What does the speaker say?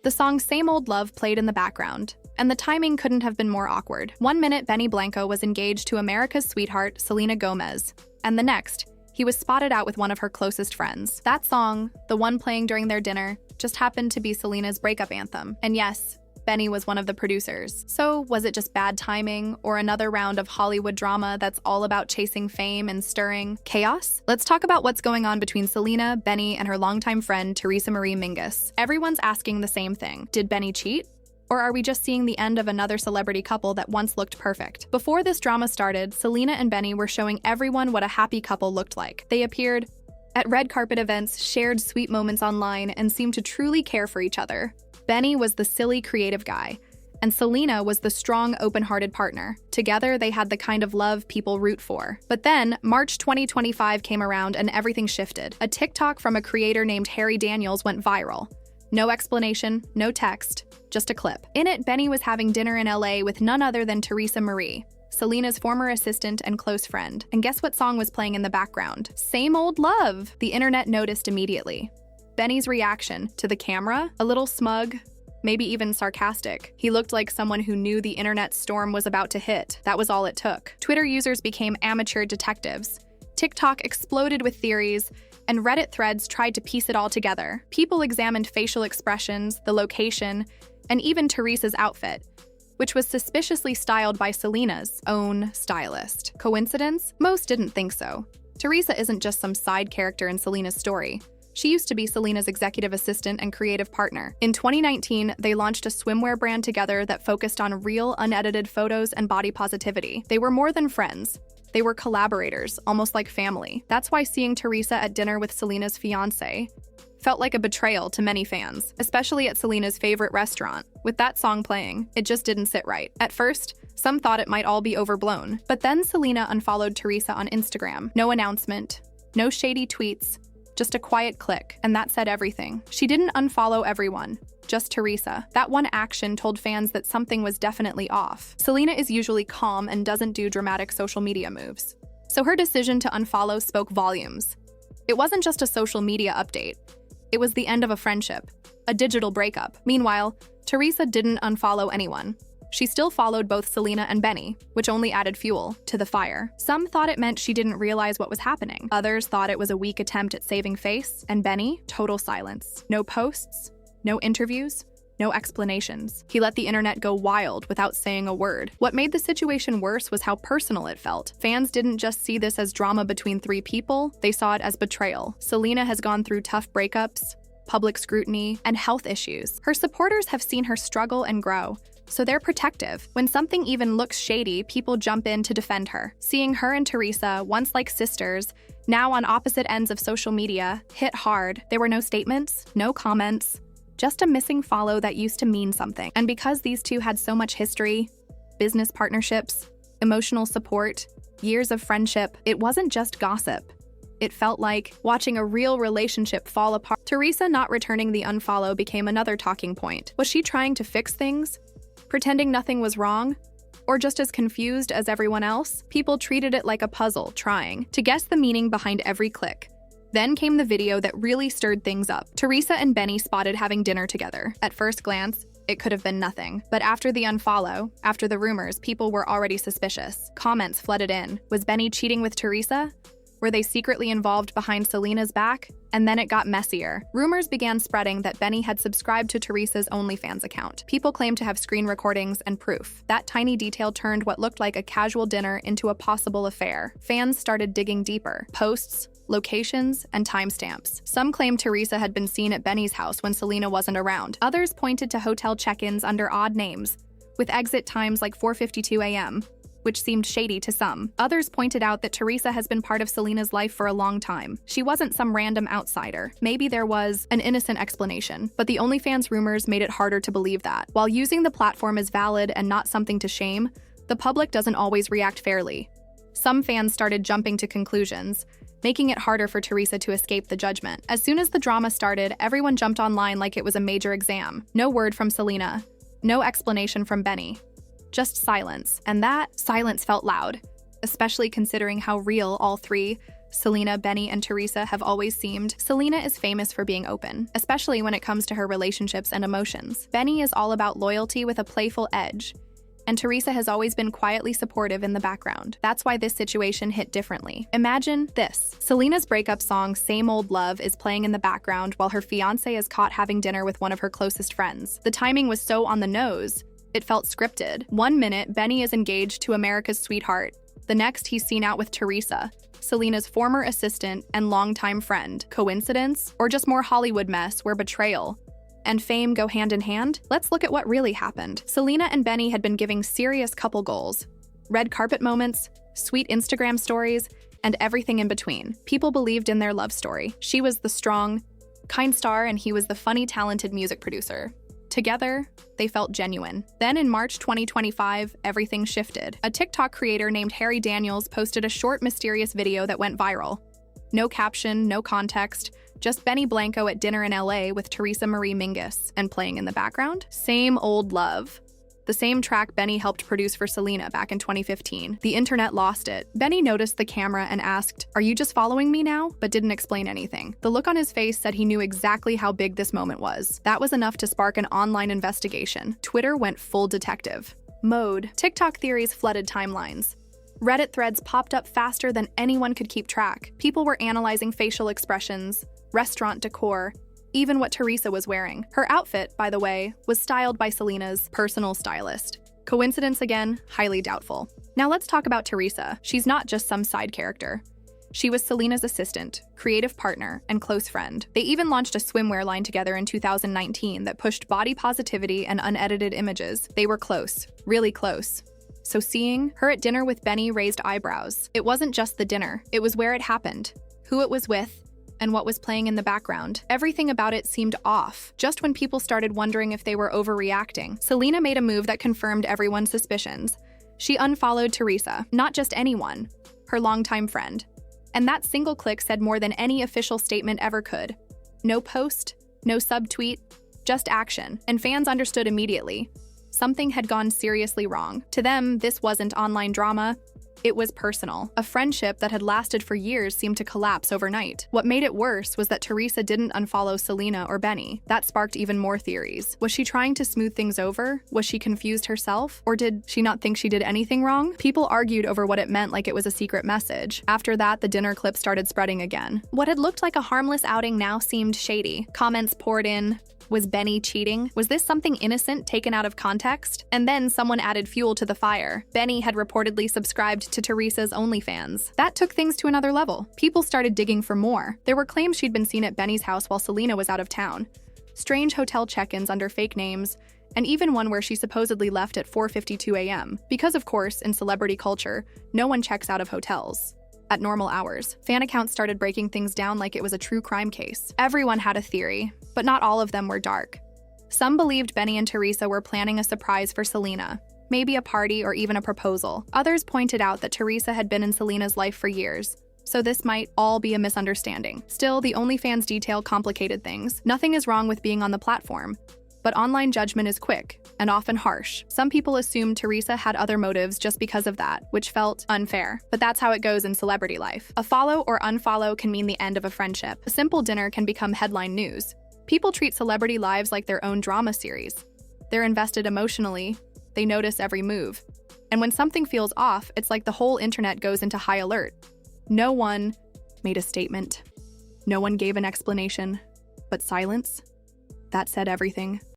The song Same Old Love played in the background, and the timing couldn't have been more awkward. 1 minute, Benny Blanco was engaged to America's sweetheart, Selena Gomez, and the next, he was spotted out with one of her closest friends. That song, the one playing during their dinner, just happened to be Selena's breakup anthem. And yes, Benny was one of the producers. So was it just bad timing or another round of Hollywood drama that's all about chasing fame and stirring chaos? Let's talk about what's going on between Selena, Benny, and her longtime friend, Teresa Marie Mingus. Everyone's asking the same thing. Did Benny cheat? Or are we just seeing the end of another celebrity couple that once looked perfect? Before this drama started, Selena and Benny were showing everyone what a happy couple looked like. They appeared at red carpet events, shared sweet moments online, and seemed to truly care for each other. Benny was the silly, creative guy, and Selena was the strong, open-hearted partner. Together, they had the kind of love people root for. But then, March 2025 came around and everything shifted. A TikTok from a creator named Harry Daniels went viral. No explanation, no text, just a clip. In it, Benny was having dinner in LA with none other than Teresa Marie, Selena's former assistant and close friend. And guess what song was playing in the background? Same Old Love! The internet noticed immediately. Benny's reaction to the camera? A little smug, maybe even sarcastic. He looked like someone who knew the internet storm was about to hit. That was all it took. Twitter users became amateur detectives. TikTok exploded with theories, and Reddit threads tried to piece it all together. People examined facial expressions, the location, and even Teresa's outfit, which was suspiciously styled by Selena's own stylist. Coincidence? Most didn't think so. Teresa isn't just some side character in Selena's story. She used to be Selena's executive assistant and creative partner. In 2019, they launched a swimwear brand together that focused on real, unedited photos and body positivity. They were more than friends. They were collaborators, almost like family. That's why seeing Teresa at dinner with Selena's fiancé felt like a betrayal to many fans, especially at Selena's favorite restaurant. With that song playing, it just didn't sit right. At first, some thought it might all be overblown. But then Selena unfollowed Teresa on Instagram. No announcement, no shady tweets, just a quiet click, and that said everything. She didn't unfollow everyone, just Teresa. That one action told fans that something was definitely off. Selena is usually calm and doesn't do dramatic social media moves, so her decision to unfollow spoke volumes. It wasn't just a social media update. It was the end of a friendship, a digital breakup. Meanwhile, Teresa didn't unfollow anyone. She still followed both Selena and Benny, which only added fuel to the fire. Some thought it meant she didn't realize what was happening. Others thought it was a weak attempt at saving face. And Benny, total silence. No posts, no interviews, no explanations. He let the internet go wild without saying a word. What made the situation worse was how personal it felt. Fans didn't just see this as drama between three people, they saw it as betrayal. Selena has gone through tough breakups, public scrutiny, and health issues. Her supporters have seen her struggle and grow, so they're protective. When something even looks shady, people jump in to defend her. Seeing her and Teresa, once like sisters, now on opposite ends of social media, hit hard. There were no statements, no comments, just a missing follow that used to mean something. And because these two had so much history, business partnerships, emotional support, years of friendship, it wasn't just gossip. It felt like watching a real relationship fall apart. Teresa not returning the unfollow became another talking point. Was she trying to fix things? Pretending nothing was wrong? Or just as confused as everyone else? People treated it like a puzzle, trying to guess the meaning behind every click. Then came the video that really stirred things up. Teresa and Benny spotted having dinner together. At first glance, it could have been nothing. But after the unfollow, after the rumors, people were already suspicious. Comments flooded in. Was Benny cheating with Teresa? Were they secretly involved behind Selena's back? And then it got messier. Rumors began spreading that Benny had subscribed to Teresa's OnlyFans account. People claimed to have screen recordings and proof. That tiny detail turned what looked like a casual dinner into a possible affair. Fans started digging deeper. Posts, locations, and timestamps. Some claimed Teresa had been seen at Benny's house when Selena wasn't around. Others pointed to hotel check-ins under odd names, with exit times like 4:52 a.m., which seemed shady to some. Others pointed out that Teresa has been part of Selena's life for a long time. She wasn't some random outsider. Maybe there was an innocent explanation, but the OnlyFans rumors made it harder to believe that. While using the platform is valid and not something to shame, the public doesn't always react fairly. Some fans started jumping to conclusions, making it harder for Teresa to escape the judgment. As soon as the drama started, everyone jumped online like it was a major exam. No word from Selena, no explanation from Benny. Just silence, and that silence felt loud, especially considering how real all three Selena, Benny, and Teresa have always seemed. Selena is famous for being open, especially when it comes to her relationships and emotions. Benny is all about loyalty with a playful edge, and Teresa has always been quietly supportive in the background. That's why this situation hit differently. Imagine this. Selena's breakup song, Same Old Love, is playing in the background while her fiancé is caught having dinner with one of her closest friends. The timing was so on the nose, it felt scripted. 1 minute, Benny is engaged to America's sweetheart. The next, he's seen out with Teresa, Selena's former assistant and longtime friend. Coincidence? Or just more Hollywood mess where betrayal and fame go hand in hand? Let's look at what really happened. Selena and Benny had been giving serious couple goals. Red carpet moments, sweet Instagram stories, and everything in between. People believed in their love story. She was the strong, kind star, and he was the funny, talented music producer. Together, they felt genuine. Then in March 2025, everything shifted. A TikTok creator named Harry Daniels posted a short, mysterious video that went viral. No caption, no context, just Benny Blanco at dinner in LA with Teresa Marie Mingus, and playing in the background, Same Old Love, the same track Benny helped produce for Selena back in 2015. The internet lost it. Benny noticed the camera and asked, "Are you just following me now?" but didn't explain anything. The look on his face said he knew exactly how big this moment was. That was enough to spark an online investigation. Twitter went full detective mode. TikTok theories flooded timelines. Reddit threads popped up faster than anyone could keep track. People were analyzing facial expressions, restaurant decor, even what Teresa was wearing. Her outfit, by the way, was styled by Selena's personal stylist. Coincidence again? Highly doubtful. Now let's talk about Teresa. She's not just some side character. She was Selena's assistant, creative partner, and close friend. They even launched a swimwear line together in 2019 that pushed body positivity and unedited images. They were close, really close. So seeing her at dinner with Benny raised eyebrows. It wasn't just the dinner, it was where it happened, who it was with, and what was playing in the background. Everything about it seemed off. Just when people started wondering if they were overreacting, Selena made a move that confirmed everyone's suspicions. She unfollowed Teresa, not just anyone, her longtime friend. And that single click said more than any official statement ever could. No post, no subtweet, just action. And fans understood immediately. Something had gone seriously wrong. To them, this wasn't online drama. It was personal. A friendship that had lasted for years seemed to collapse overnight. What made it worse was that Teresa didn't unfollow Selena or Benny. That sparked even more theories. Was she trying to smooth things over? Was she confused herself? Or did she not think she did anything wrong? People argued over what it meant, like it was a secret message. After that, the dinner clip started spreading again. What had looked like a harmless outing now seemed shady. Comments poured in. Was Benny cheating? Was this something innocent taken out of context? And then someone added fuel to the fire. Benny had reportedly subscribed to Teresa's OnlyFans. That took things to another level. People started digging for more. There were claims she'd been seen at Benny's house while Selena was out of town. Strange hotel check-ins under fake names, and even one where she supposedly left at 4:52 a.m. Because, of course, in celebrity culture, no one checks out of hotels at normal hours. Fan accounts started breaking things down like it was a true crime case. Everyone had a theory, but not all of them were dark. Some believed Benny and Teresa were planning a surprise for Selena, maybe a party or even a proposal. Others pointed out that Teresa had been in Selena's life for years, so this might all be a misunderstanding. Still, the OnlyFans detail complicated things. Nothing is wrong with being on the platform, but online judgment is quick and often harsh. Some people assumed Teresa had other motives just because of that, which felt unfair. But that's how it goes in celebrity life. A follow or unfollow can mean the end of a friendship. A simple dinner can become headline news. People treat celebrity lives like their own drama series. They're invested emotionally, they notice every move. And when something feels off, it's like the whole internet goes into high alert. No one made a statement. No one gave an explanation. But silence? That said everything.